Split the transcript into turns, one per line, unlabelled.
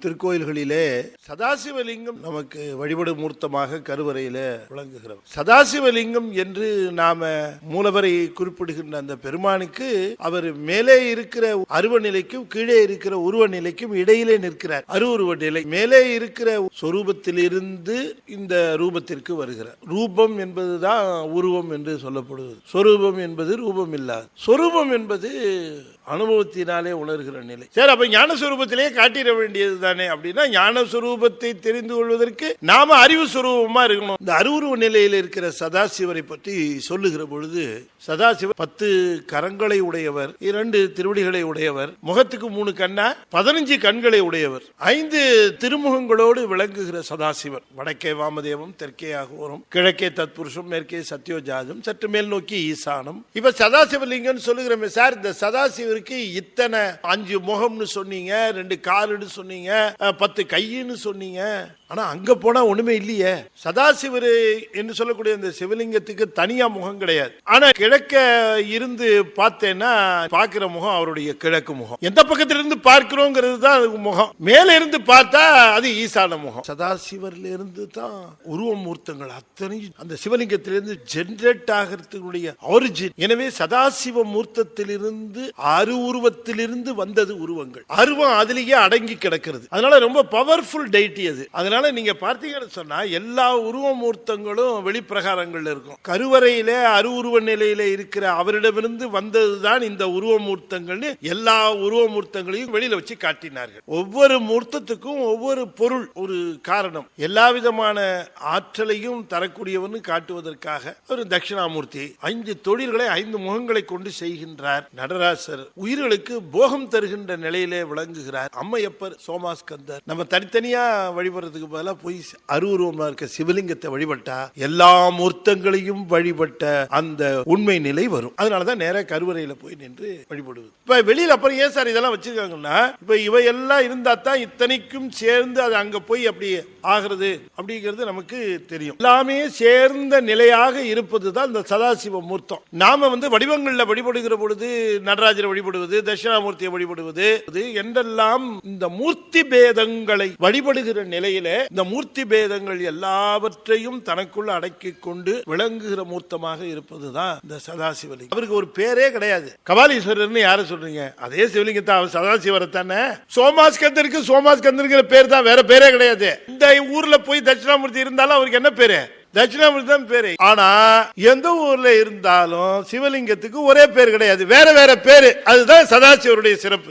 திருக்கோயில்களிலே சதாசிவலிங்கம் நமக்கு வழிபடும் மூர்த்தமாக கருவறையில விளங்குகிறோம். சதாசிவலிங்கம் என்று நாம மூலவரை குறிப்பிடுகின்ற அந்த பெருமானுக்கு அவர் மேலே இருக்கிற அருவ நிலைக்கும் கீழே இருக்கிற உருவ நிலைக்கும் இடையிலே நிற்கிறார். அருவுருவ நிலை மேலே இருக்கிற சொரூபத்திலிருந்து இந்த ரூபத்திற்கு வருகிறார். ரூபம் என்பதுதான் உருவம் என்று சொல்லப்படுவது. சொரூபம் என்பது ரூபம் இல்லாது. சொரூபம் என்பது அனுபவத்தினாலே உணர்கிற நிலை. சரி, அப்ப ஞான சொரூபத்திலே காட்டிட வேண்டியது தானே. அப்படின்னா ஞான சொரூபத்தை தெரிந்து கொள்வதற்கு நாம அறிவு சொரூபமா இருக்கணும். இந்த அருவுருவ நிலையில் இருக்கிற சதாசிவரை பற்றி சொல்லுகிற பொழுது, சதாசிவர் 10 கரங்களை உடையவர், 2 திருவடிகளை உடையவர், முகத்துக்கு 3 கண்ணா 15 கண்களை உடையவர், 5 திருமுகங்களோடு விளங்குகிற சதாசிவர். வடக்கே வாமதேவம், தெற்கே அகோரம், கிழக்கே தத்புருஷம், மேற்கே சத்யோஜாதம், சற்று மேல் நோக்கி ஈசானம். இப்ப சதாசிவலிங்கம் சொல்லுகிறோமே சார், இந்த சதாசிவருக்கு இத்தனை 5 முகம்னு சொன்னீங்க, 2 காலுன்னு சொன்னீங்க, 10 கையின்னு சொன்னீங்க. ஆனா அங்க போனா ஒண்ணுமே இல்லையே. சதாசிவர் என்று சொல்லக்கூடிய இந்த சிவலிங்கத்துக்கு தனியா முகம் கிடையாது. ஆனா கிழக்க இருந்து பார்த்தேன்னா பாக்குற முகம் அவருடைய கிழக்கு முகம். எந்த பக்கத்துல இருந்து பார்க்கிறோங்கிறது தான் முகம். மேல இருந்து பார்த்தா அது ஈசான முகம். சதாசிவர்ல இருந்து தான் உருவ மூர்த்தங்கள் அத்தனை அந்த சிவலிங்கத்திலிருந்து ஜெனரேட் ஆகிறதுடைய ஆரிஜின். எனவே சதாசிவ மூர்த்தத்திலிருந்து உருவத்திலிருந்து வந்தது உருவங்கள். அருவம் அதிலேயே அடங்கி கிடக்கிறது. அதனால ரொம்ப பவர்ஃபுல் டெய்டி அது. அதனால நீங்க பார்த்தீங்கன்னு சொன்னா எல்லா உருவ மூர்த்தங்களும் வெளிப்பிரகாரங்கள் இருக்கும். கருவறையில அருவுருவ நிலையில இருக்கிற அவரிடமிருந்து வந்ததுதான் இந்த உருவ மூர்த்தங்கள். எல்லா உருவ மூர்த்தங்களையும் வெளியில வச்சு காட்டினார்கள். ஒவ்வொரு மூர்த்தத்துக்கும் ஒவ்வொரு பொருள், ஒரு காரணம். எல்லா விதமான ஆற்றலையும் தரக்கூடியவன் காட்டுவதற்காக ஒரு தட்சிணாமூர்த்தி 5 தொழில்களை 5 முகங்களை கொண்டு செய்கின்றார். நடராசர் உயிர்களுக்கு போகம் தருகின்ற நிலையிலே விளங்குகிறார். அம்மையப்பர், சோமாஸ்கந்தர். நம்ம தனித்தனியா வழிபடுறதுக்கு பதிலா போய் அருவுருவமா இருக்க சிவலிங்கத்தை வழிபட்டா எல்லா மூர்த்தங்களையும் வழிபட்ட அந்த உண்மை நிலை வரும். அதனாலதான் நேர கருவறையில போய் நின்று வழிபடுவது. இப்ப வெளியில அப்புறம் ஏன் சார் இதெல்லாம் வச்சிருக்காங்கன்னா, இப்ப இவையெல்லாம் இருந்தா தான் இத்தனைக்கும் சேர்ந்து அது அங்க போய் அப்படி ஆகிறது அப்படிங்கிறது நமக்கு தெரியும். எல்லாமே சேர்ந்த நிலையாக இருப்பதுதான் இந்த சதாசிவ மூர்த்தம். நாம வடிவங்கள்ல வழிபடுகிற பொழுது நடராஜரை வழிபடுவது, தட்சிணாமூர்த்தியை வழிபடுவது என்றெல்லாம் இந்த மூர்த்தி பேதங்களை வழிபடுகிற நிலையில இந்த மூர்த்தி பேதங்கள் எல்லாவற்றையும் தனக்குள்ள அடக்கி கொண்டு விளங்குகிற மூர்த்தமாக இருப்பதுதான் இந்த சதாசிவலிங்கம். அவருக்கு ஒரு பேரே கிடையாது. கபாலீஸ்வரர்னு யார சொல்றீங்க? அதே சிவலிங்கத்தை அவர் சதாசிவரை தானே. சோமாஸ்கந்தருக்கு சோமாஸ்கந்தருங்கிற பேர் தான், வேற பேரே கிடையாது. இந்த ஊர்ல போய் தட்சிணாமூர்த்தி இருந்தாலும் அவருக்கு என்ன பேரு? தட்சிணாமூர்த்தி தான் பேரு. ஆனா எந்த ஊர்ல இருந்தாலும் சிவலிங்கத்துக்கு ஒரே பேர் கிடையாது, வேற வேற பேரு. அதுதான் சதாசிவருடைய சிறப்பு.